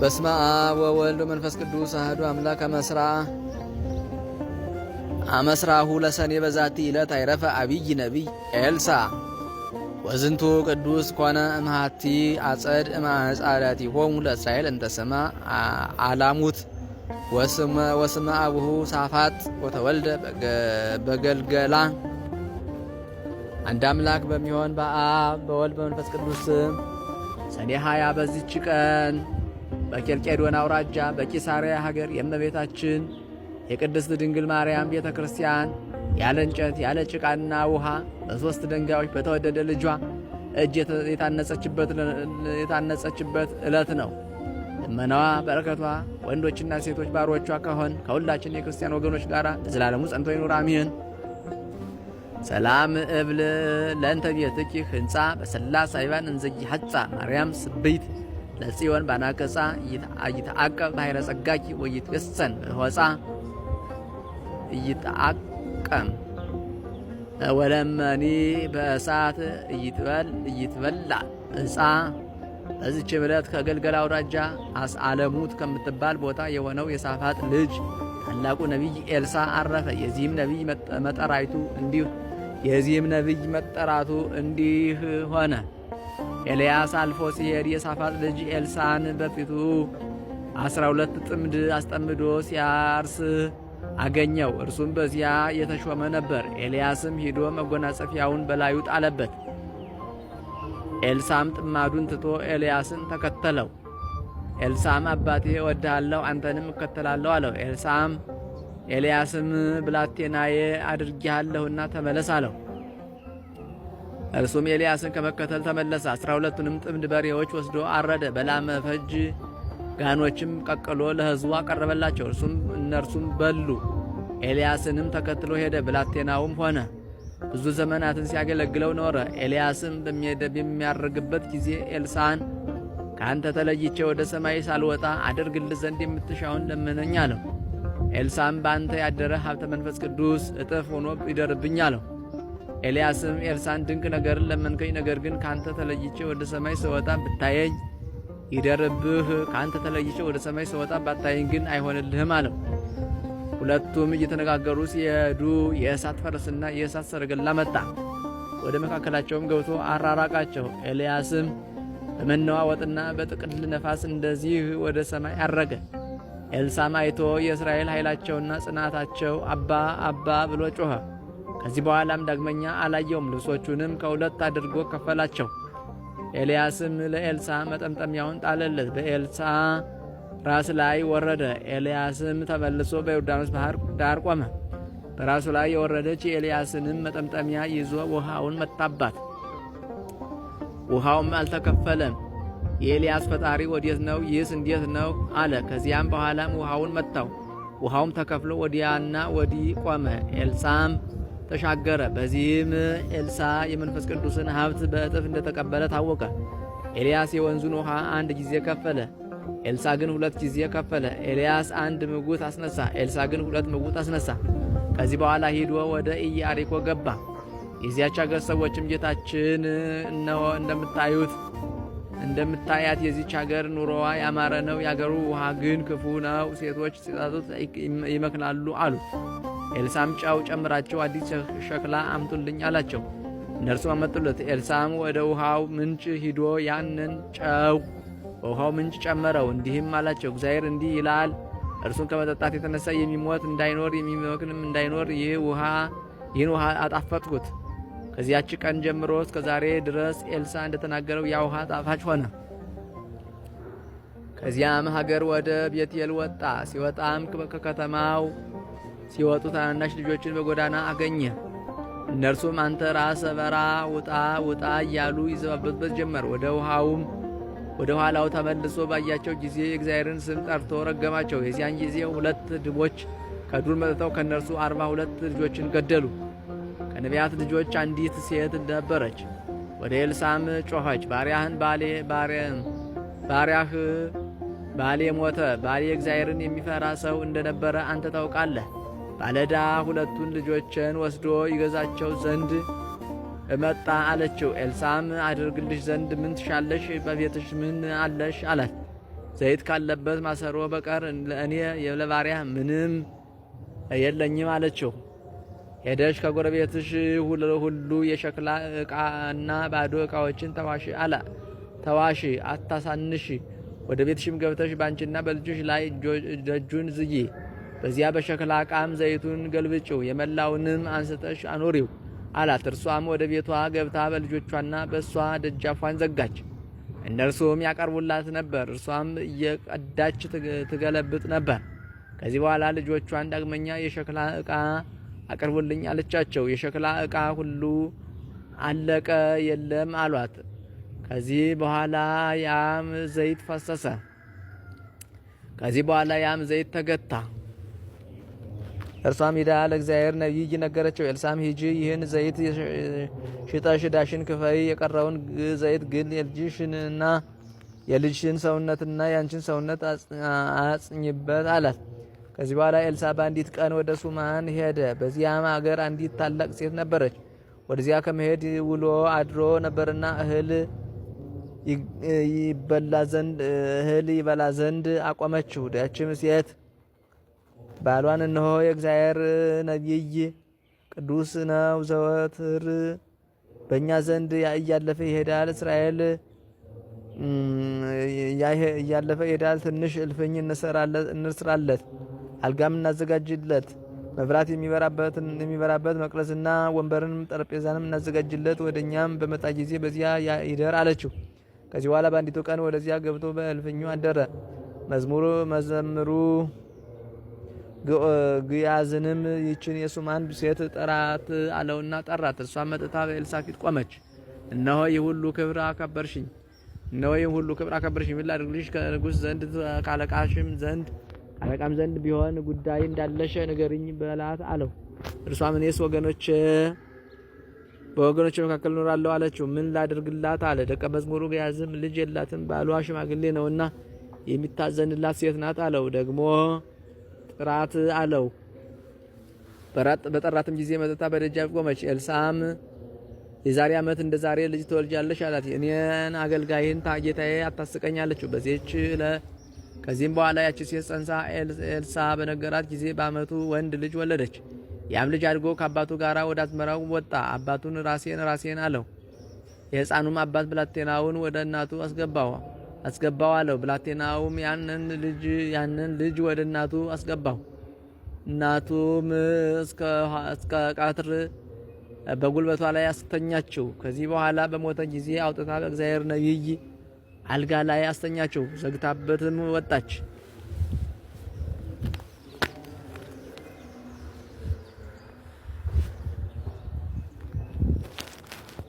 በስመ አብ ወወልድ ወመንፈስ ቅዱስ አሐዱ አምላክ አመስራሁ ለሰኔ በዛቲ ዕለት አይረፈ አብይ ነቢይ ኤልሳዕ ወዝንቱ ቅዱስ ኮነ እምሃቲ አጸድ እማጻዳቲሆሙ ለእስራኤል እንተ ስማ አላሙት ወስመ አቡሁ ሳፋጥ ወተወልደ በገልገላ። አንድ አምላክ በሚሆን በአብ በወልድ በመንፈስ ቅዱስ ስም ሰኔ 20 በዚች ቀን በኬልቄዶን አውራጃ በቂሳርያ ሀገር የእመቤታችን የቅድስት ድንግል ማርያም ቤተ ክርስቲያን ያለ እንጨት ያለ ጭቃና ውሃ በሦስት ድንጋዮች በተወደደ ልጇ እጅ የታነጸችበት ዕለት ነው። ልመናዋ በረከቷ ወንዶችና ሴቶች ባሮቿ ከሆን ከሁላችን የክርስቲያን ወገኖች ጋር ለዘላለሙ ጸንቶ ይኑር አሜን። ሰላም እብል ለእንተ ቤትኪ ህንፃ በሰላስ አይባን እንዘይ ሐፃ ማርያም ስብይት ለጽዮን ባናቀጻ ይተአቀብ ባሕረ ጸጋኪ ወይትገሰን ሆፃ ይተአቀም ወለመኒ በእሳት እይትበላ እፃ። በዚች ዕለት ከገልገላ አውራጃ አለሙት ከምትባል ቦታ የሆነው የሳፋጥ ልጅ ታላቁ ነቢይ ኤልሳዕ አረፈ። የዚህም ነቢይ መጠራቱ እንዲህ ሆነ። ኤልያስ አልፎ ሲሄድ የሳፋጥ ልጅ ኤልሳዕን በፊቱ 12 ጥምድ አስጠምዶ ሲያርስ አገኘው። እርሱም በዚያ የተሾመ ነበር። ኤልያስም ሂዶ መጎናጸፊያውን በላዩ ጣለበት። ኤልሳዕም ጥማዱን ትቶ ኤልያስን ተከተለው። ኤልሳዕም አባቴ እወድሃለሁ፣ አንተንም እከተላለሁ አለው። ኤልያስም ብላቴናዬ አድርጌሃለሁና ተመለስ አለው። እርሱም ኤልያስን ከመከተል ተመለሰ። 12ቱንም ጥምድ በሬዎች ወስዶ አረደ። በላመ ፈጅ ጋኖችም ቀቅሎ ለሕዝቡ አቀረበላቸው። እነርሱም በሉ። ኤልያስንም ተከትሎ ሄደ። ብላቴናውም ሆነ። ብዙ ዘመናትን ሲያገለግለው ኖረ። ኤልያስም በሚያርግበት ጊዜ ኤልሳዕን ከአንተ ተለይቼ ወደ ሰማይ ሳልወጣ አደርግልህ ዘንድ የምትሻውን ለምነኝ አለው። ኤልሳዕም በአንተ ያደረ ሀብተ መንፈስ ቅዱስ እጥፍ ሆኖ ይደርብኝ አለው። ኤልያስም ኤልሳዕን ድንቅ ነገርን ለመንከኝ፣ ነገር ግን ከአንተ ተለይቼ ወደ ሰማይ ስወጣ ብታየኝ ይደርብህ፣ ከአንተ ተለይቼ ወደ ሰማይ ስወጣ ባታየኝ ግን አይሆንልህም አለው። ሁለቱም እየተነጋገሩ ሲሄዱ የእሳት ፈረስና የእሳት ሰረገላ መጣ። ወደ መካከላቸውም ገብቶ አራራቃቸው። ኤልያስም በመነዋወጥና በጥቅል ነፋስ እንደዚህ ወደ ሰማይ አረገ። ኤልሳዕም አይቶ የእስራኤል ኃይላቸውና ጽናታቸው አባ አባ ብሎ ጮኸ። ከዚህ በኋላም ዳግመኛ አላየውም። ልብሶቹንም ከሁለት አድርጎ ከፈላቸው። ኤልያስም ለኤልሳዕ መጠምጠሚያውን ጣለለት፣ በኤልሳዕ ራስ ላይ ወረደ። ኤልያስም ተመልሶ በዮርዳኖስ ባህር ዳር ቆመ። በራሱ ላይ የወረደች የኤልያስንም መጠምጠሚያ ይዞ ውሃውን መታባት። ውሃውም አልተከፈለም። የኤልያስ ፈጣሪ ወዴት ነው? ይህስ እንዴት ነው አለ። ከዚያም በኋላም ውሃውን መታው። ውሃውም ተከፍሎ ወዲያና ወዲህ ቆመ። ኤልሳዕም ተሻገረ። በዚህም ኤልሳዕ የመንፈስ ቅዱስን ሀብት በእጥፍ እንደተቀበለ ታወቀ። ኤልያስ የወንዙን ውሃ አንድ ጊዜ ከፈለ፣ ኤልሳዕ ግን 2 ጊዜ ከፈለ። ኤልያስ 1 ምውት አስነሳ፣ ኤልሳዕ ግን 2 ምውት አስነሳ። ከዚህ በኋላ ሂዶ ወደ ኢያሪኮ ገባ። የዚያች አገር ሰዎችም ጌታችን እነሆ እንደምታያት የዚች ሀገር ኑሮዋ ያማረ ነው፣ የአገሩ ውሃ ግን ክፉ ነው፣ ሴቶች ሲጠጡት ይመክናሉ አሉት። ኤልሳዕም ጨው ጨምራቸው አዲስ ሸክላ አምጡልኝ አላቸው። እነርሱም አመጡለት። ኤልሳዕም ወደ ውሃው ምንጭ ሂዶ ያንን ጨው በውሃው ምንጭ ጨመረው። እንዲህም አላቸው፣ እግዚአብሔር እንዲህ ይላል፣ እርሱን ከመጠጣት የተነሳ የሚሞት እንዳይኖር የሚመክንም እንዳይኖር ይህን ውሃ አጣፈጥኩት። ከዚያች ቀን ጀምሮ እስከ ዛሬ ድረስ ኤልሳዕ እንደተናገረው ያ ውሃ ጣፋጭ ሆነ። ከዚያም ሀገር ወደ ቤቴል ወጣ። ሲወጣም ከከተማው ሲወጡ ታናናሽ ልጆችን በጎዳና አገኘ። እነርሱም አንተ ራሰ በራ ውጣ እያሉ ይዘባበቱበት ጀመር። ወደ ኋላው ተመልሶ ባያቸው ጊዜ የእግዚአብሔርን ስም ጠርቶ ረገማቸው። የዚያን ጊዜ 2 ድቦች ከዱር መጥተው ከእነርሱ 42 ልጆችን ገደሉ። ከነቢያት ልጆች አንዲት ሴት ነበረች። ወደ ኤልሳዕም ጮኸች፣ ባሪያህ ባሌ ሞተ። ባሌ እግዚአብሔርን የሚፈራ ሰው እንደነበረ አንተ ታውቃለህ። ባለዳ 2ቱን ልጆችን ወስዶ ይገዛቸው ዘንድ መጣ አለችው። ኤልሳዕም አድርግልሽ ዘንድ ምን ትሻለሽ? በቤትሽ ምን አለሽ? አላት። ዘይት ካለበት ማሰሮ በቀር ለእኔ ለባሪያ ምንም የለኝም አለችው። ሄደሽ ከጎረቤትሽ ሁሉ የሸክላ ዕቃና ባዶ ዕቃዎችን ተዋሺ፣ አታሳንሺ። ወደ ቤትሽም ገብተሽ ባንቺና በልጆች ላይ ደጁን ዝጊ። በዚያ በሸክላ ዕቃም ዘይቱን ገልብጪው፣ የመላውንም አንስተሽ አኖሪው አላት። እርሷም ወደ ቤቷ ገብታ በልጆቿና በእሷ ደጃፏን ዘጋች። እነርሱም ያቀርቡላት ነበር፣ እርሷም እየቀዳች ትገለብጥ ነበር። ከዚህ በኋላ ልጆቿን ዳግመኛ የሸክላ ዕቃ አቅርቡልኝ አለቻቸው። የሸክላ ዕቃ ሁሉ አለቀ፣ የለም አሏት። ከዚህ በኋላ ያም ዘይት ፈሰሰ። ከዚህ በኋላ ያም ዘይት ተገታ። እርሷም ሂዳ ለእግዚአብሔር ነቢይ ነገረችው። ኤልሳም ሂጂ፣ ይህን ዘይት ሽጠሽ ዕዳሽን ክፈይ፣ የቀረውን ዘይት ግን የልጅሽንና የልጅሽን ሰውነትና ያንቺን ሰውነት አጽኝበት አላት። ከዚህ በኋላ ኤልሳ በአንዲት ቀን ወደ ሱማን ሄደ። በዚያም አገር አንዲት ታላቅ ሴት ነበረች። ወደዚያ ከመሄድ ውሎ አድሮ ነበርና እህል ይበላ ዘንድ አቆመችው። ያችም ሴት ባሏን እነሆ የእግዚአብሔር ነቢይ ቅዱስ ነው፣ ዘወትር በእኛ ዘንድ እያለፈ ይሄዳል። እስራኤል እያለፈ ይሄዳል። ትንሽ እልፍኝ እንስራለት፣ አልጋም እናዘጋጅለት፣ መብራት የሚበራበት መቅረዝና ወንበርንም ጠረጴዛንም እናዘጋጅለት፣ ወደኛም በመጣ ጊዜ በዚያ ይደር አለችው። ከዚህ በኋላ በአንዲቱ ቀን ወደዚያ ገብቶ በእልፍኙ አደረ። መዘምሩ ግያዝንም ይችን የሱማን ሴት ጠራት አለውና ጠራት። እርሷም መጥታ በኤልሳ ፊት ቆመች። እነሆ ይህ ሁሉ ክብር አከበርሽኝ፣ ምን ላድርግልሽ? ከንጉሥ ዘንድ ካለቃም ዘንድ ቢሆን ጉዳይ እንዳለሽ ንገሪኝ በላት አለው። እርሷም እኔስ በወገኖች መካከል እኖራለሁ አለችው። ምን ላድርግላት አለ። ደቀ መዝሙሩ ግያዝም ልጅ የላትም፣ ባሏ ሽማግሌ ነውና የሚታዘንላት ሴት ናት አለው። ደግሞ ጥራት አለው። በጠራትም ጊዜ መጥታ በደጃፍ ቆመች። ኤልሳም የዛሬ ዓመት እንደ ዛሬ ልጅ ትወልጃለሽ አላት። እኔን አገልጋይን ጌታዬ አታስቀኝ አለችው። ከዚህም በኋላ ያቺ ሴት ጸንሳ ኤልሳ በነገራት ጊዜ በዓመቱ ወንድ ልጅ ወለደች። ያም ልጅ አድጎ ከአባቱ ጋር ወደ አዝመራው ወጣ። አባቱን ራሴን አለው። የሕፃኑም አባት ብላቴናውን ወደ እናቱ አስገባው አለው። ብላቴናውም ያንን ልጅ ወደ እናቱ አስገባው። እናቱም እስከ ቃትር በጉልበቷ ላይ አስተኛችው። ከዚህ በኋላ በሞተ ጊዜ አውጥታ በእግዚአብሔር ነቢይ አልጋ ላይ አስተኛችው። ዘግታበትም ወጣች።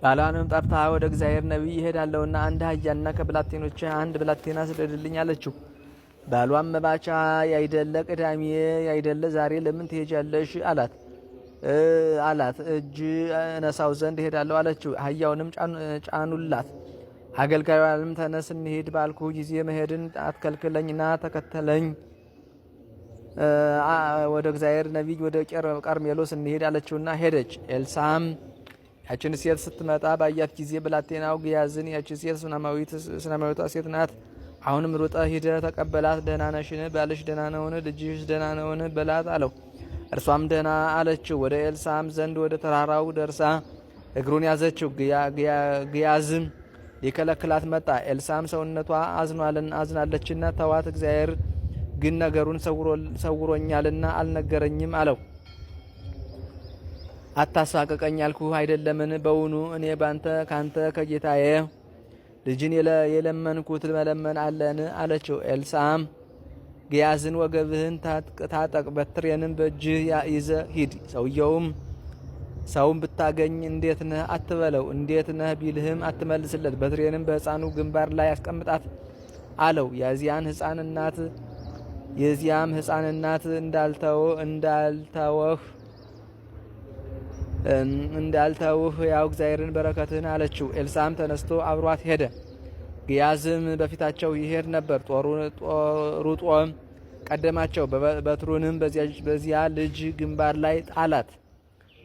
ባሏንም ጠርታ ወደ እግዚአብሔር ነቢይ እሄዳለሁና አንድ አህያና ከብላቴኖች አንድ ብላቴና ስደድልኝ አለችው። ባሏም መባቻ ያይደለ ቅዳሜ ያይደለ ዛሬ ለምን ትሄጃለሽ አላት። እጅ ነሳው ዘንድ እሄዳለሁ አለችው። አህያውንም ጫኑላት። አገልጋዩንም ተነስ እንሂድ ባልኩ ጊዜ መሄድን አትከልክለኝና ተከተለኝ፣ ወደ እግዚአብሔር ነቢይ ወደ ቀርሜሎስ እንሂድ አለችውና ሄደች። ኤልሳም ያችን ሴት ስትመጣ ባያት ጊዜ ብላቴናው ግያዝን ያቺ ሴት ሱናማዊቷ ሴት ናት፣ አሁንም ሩጠ ሂደ ተቀበላት። ደህና ነሽን? ባልሽ ደህና ነውን? ልጅሽ ደህና ነውን? በላት አለው። እርሷም ደህና አለችው። ወደ ኤልሳም ዘንድ ወደ ተራራው ደርሳ እግሩን ያዘችው። ግያዝም ሊከለክላት መጣ። ኤልሳም ሰውነቷ አዝናለችና ተዋት፣ እግዚአብሔር ግን ነገሩን ሰውሮኛልና አልነገረኝም አለው። አታሳቀቀኝ ያልኩህ አይደለምን? በውኑ እኔ ካንተ ከጌታዬ ልጅን የለመንኩት መለመን አለን አለችው። ኤልሳም ግያዝን ወገብህን ታጠቅ፣ በትሬንም በእጅህ ይዘህ ሂድ። ሰውም ብታገኝ እንዴት ነህ አትበለው፣ እንዴት ነህ ቢልህም አትመልስለት። በትሬንም በሕፃኑ ግንባር ላይ አስቀምጣት አለው። የዚያም ሕፃን እናት እንዳልተውህ ያው እግዚአብሔርን በረከትህን አለችው። ኤልሳም ተነስቶ አብሯት ሄደ። ግያዝም በፊታቸው ይሄድ ነበር። ሩጦም ቀደማቸው። በትሩንም በዚያ ልጅ ግንባር ላይ ጣላት።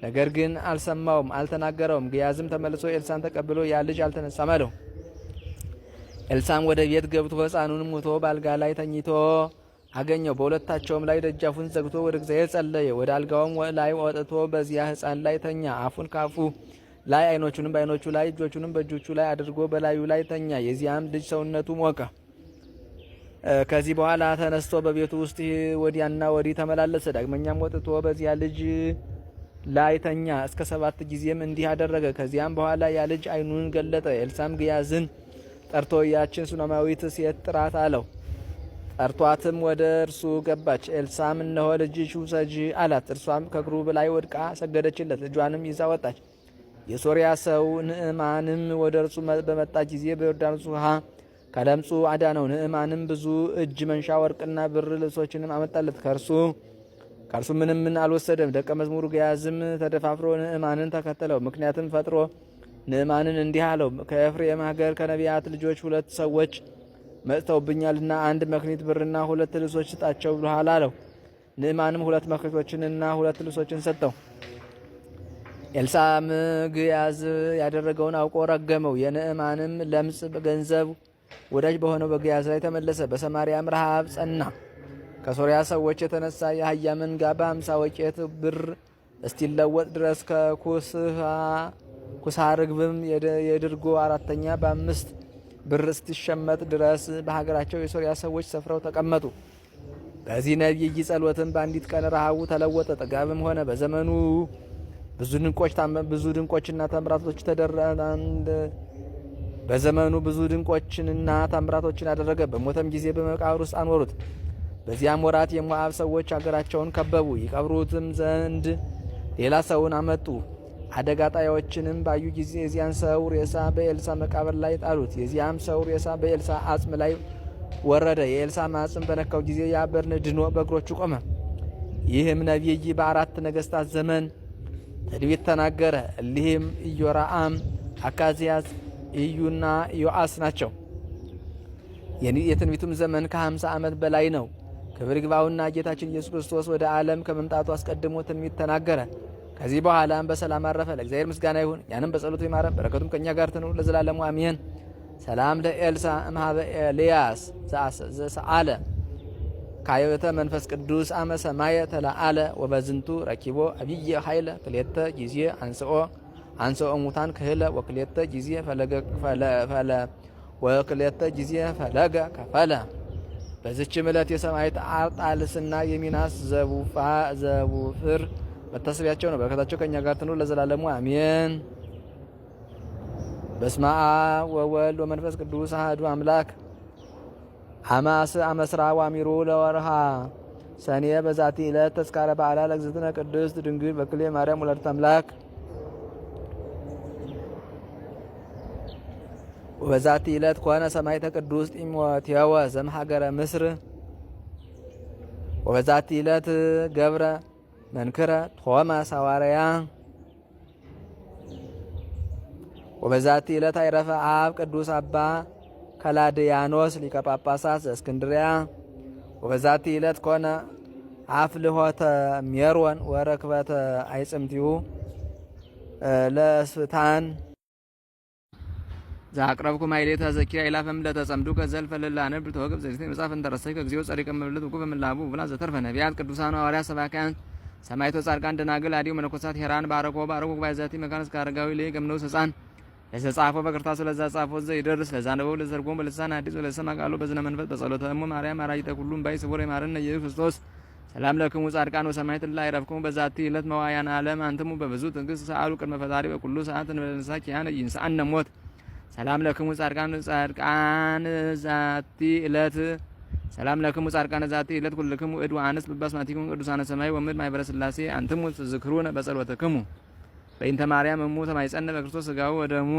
ነገር ግን አልሰማውም፣ አልተናገረውም። ግያዝም ተመልሶ ኤልሳን ተቀብሎ ያ ልጅ አልተነሳም አለው። ኤልሳም ወደ ቤት ገብቶ ሕፃኑን ሙቶ በአልጋ ላይ ተኝቶ አገኘው። በሁለታቸውም ላይ ደጃፉን ዘግቶ ወደ እግዚአብሔር ጸለየ። ወደ አልጋውም ላይ ወጥቶ በዚያ ሕፃን ላይ ተኛ። አፉን ካፉ ላይ፣ ዓይኖቹንም በዓይኖቹ ላይ፣ እጆቹንም በእጆቹ ላይ አድርጎ በላዩ ላይ ተኛ። የዚያም ልጅ ሰውነቱ ሞቀ። ከዚህ በኋላ ተነስቶ በቤቱ ውስጥ ወዲያና ወዲህ ተመላለሰ። ዳግመኛም ወጥቶ በዚያ ልጅ ላይ ተኛ። እስከ 7 ጊዜም እንዲህ አደረገ። ከዚያም በኋላ ያ ልጅ ዓይኑን ገለጠ። ኤልሳም ግያዝን ጠርቶ ያችን ሱነማዊት ሴት ጥራት አለው። ጠርቷትም ወደ እርሱ ገባች። ኤልሳም እነሆ ልጅሽ ውሰጂ አላት። እርሷም ከእግሩ በላይ ወድቃ ሰገደችለት። ልጇንም ይዛ ወጣች። የሶርያ ሰው ንዕማንም ወደ እርሱ በመጣ ጊዜ በዮርዳኖስ ውሃ ከለምጹ አዳነው። ንዕማንም ብዙ እጅ መንሻ ወርቅና ብር ልብሶችንም አመጣለት። ከእርሱ ምንም አልወሰደም። ደቀ መዝሙሩ ግያዝም ተደፋፍሮ ንዕማንን ተከተለው። ምክንያትም ፈጥሮ ንዕማንን እንዲህ አለው፣ ከኤፍሬም ሀገር ከነቢያት ልጆች 2 ሰዎች መጥተውብኛልና 1 መክሊት ብርና 2 ልብሶች ስጣቸው ብሎሃል አለው። ንዕማንም 2 መክሊቶችንና 2 ልብሶችን ሰጠው። ኤልሳዕም ግያዝ ያደረገውን አውቆ ረገመው። የንዕማንም ለምጽ ገንዘብ ወዳጅ በሆነው በግያዝ ላይ ተመለሰ። በሰማርያም ረሃብ ጸና። ከሶርያ ሰዎች የተነሳ የአህያ መንጋ በ50 ወቄት ብር እስቲለወጥ ድረስ ኩሳ ርግብም የድርጎ 4ኛ በ5 ብር እስቲሸመጥ ድረስ በሀገራቸው የሶርያ ሰዎች ሰፍረው ተቀመጡ። በዚህ ነቢይ ጸሎትም በአንዲት ቀን ረሃቡ ተለወጠ፣ ጥጋብም ሆነ። በዘመኑ ብዙ ድንቆችና ታምራቶችን አደረገ። በሞተም ጊዜ በመቃብር ውስጥ አኖሩት። በዚያም ወራት የሞዓብ ሰዎች አገራቸውን ከበቡ። ይቀብሩትም ዘንድ ሌላ ሰውን አመጡ። አደጋ ጣዮችንም ባዩ ጊዜ የዚያን ሰው ሬሳ በኤልሳ መቃብር ላይ ጣሉት። የዚያም ሰው ሬሳ በኤልሳ አጽም ላይ ወረደ። የኤልሳ አጽም በነካው ጊዜ ያ በድን ድኖ በእግሮቹ ቆመ። ይህም ነቢይ በ4 ነገሥታት ዘመን ትንቢት ተናገረ። እሊህም ኢዮራም፣ አካዝያስ፣ ኢዩና ዮአስ ናቸው። የትንቢቱም ዘመን ከ50 ዓመት በላይ ነው። ክብር ይግባውና ጌታችን ኢየሱስ ክርስቶስ ወደ ዓለም ከመምጣቱ አስቀድሞ ትንቢት ተናገረ። ከዚህ በኋላም በሰላም አረፈ። ለእግዚአብሔር ምስጋና ይሁን፣ ያንም በጸሎቱ ይማረን፣ በረከቱም ከእኛ ጋር ትኑር ለዘላለሙ አሜን። ሰላም ለኤልሳ እምኀበ ኤልያስ ዘሰአለ ካየበተ መንፈስ ቅዱስ አመ ሰማየ ተላአለ ወበዝንቱ ረኪቦ አብየ ኃይለ ክልኤተ ጊዜ አንስኦ ሙታን ክህለ ወክልኤተ ጊዜ ፈለገ ከፈለ። በዚችም ዕለት የሰማዕት አርጣልስና የሚናስ ዘቡፍር መታሰቢያቸው ነው። በረከታቸው ከእኛ ጋር ትኑር ለዘላለሙ አሜን። በስመ አብ ወወልድ ወመንፈስ ቅዱስ አሐዱ አምላክ አመስራ ዋሚሩ ለወርሃ ሰኔ በዛቲ ዕለት ተስካረ በዓላ ለእግዝእትነ ቅድስት ድንግል በክሌ ማርያም ወላዲተ አምላክ። ወበዛቲ ዕለት ኮነ ሰማዕተ ቅዱስ ጢሞቴዎስ ዘእምሀገረ ምስር። ወበዛቲ ዕለት ገብረ መንክረ ቶማስ ሐዋርያ። ወበዛቲ ዕለት አይረፈ አብ ቅዱስ አባ ከላድያኖስ ሊቀ ጳጳሳት ዘእስክንድርያ። ወበዛቲ ዕለት ኮነ አፍልሖተ ሜሮን ወረክበተ አይጽምቲሁ ለስፍታን ዛቅረብኩ ማይሌታ ዘኪራ ኢላፈም ለተጸምዱ ከዘልፈ ለላነብ ተወግብ ዘሪት መጻፍ እንተረሰይ ከግዚኦ ጸሪቀ መብለት ወቁ በመላቡ ብላ ዘተርፈ ነቢያት ቅዱሳን ሐዋርያት ሰባክያን ሰማዕታት ጻድቃን ደናግል አዲው መነኮሳት ሄራን ባረኮ ባይዛቲ መካነስ ካረጋዊ ላይ ገምነው ሕፃን ለተጻፈው በቅርታሱ ለዛ ጻፈው ዘ ይደርስ ለዛነበው ለዘርጎም በልሳን አዲስ ለሰማ ቃሉ በዝነ መንፈስ በጸሎተ እሙ ማርያም አራጅተ ሁሉም ባይ ስቡር የማረነ ኢየሱስ ክርስቶስ ሰላም ለክሙ ጻድቃን ወሰማዕታት ላይ ረፍኩሙ በዛቲ ዕለት መዋያን ዓለም አንተሙ በብዙ ትዕግስት ሰአሉ ቅድመ ፈጣሪ በኩሉ ሰዓት እንበለንሳ ኪያነ ይንሳአነ ሞት ሰላም ለክሙ ጻድቃን ዛቲ ዕለት ሰላም ለክሙ ጻድቃን ዛቲ ዕለት ኩልክሙ እድ ወአንስ በባስማቲኩም ቅዱሳነ ሰማይ ወምድር ማኅበረ ሥላሴ አንትሙ ትዝክሩነ በጸሎተክሙ በእንተ ማርያም እሙ ተማይጸነ በክርስቶስ ሥጋው ወደሙ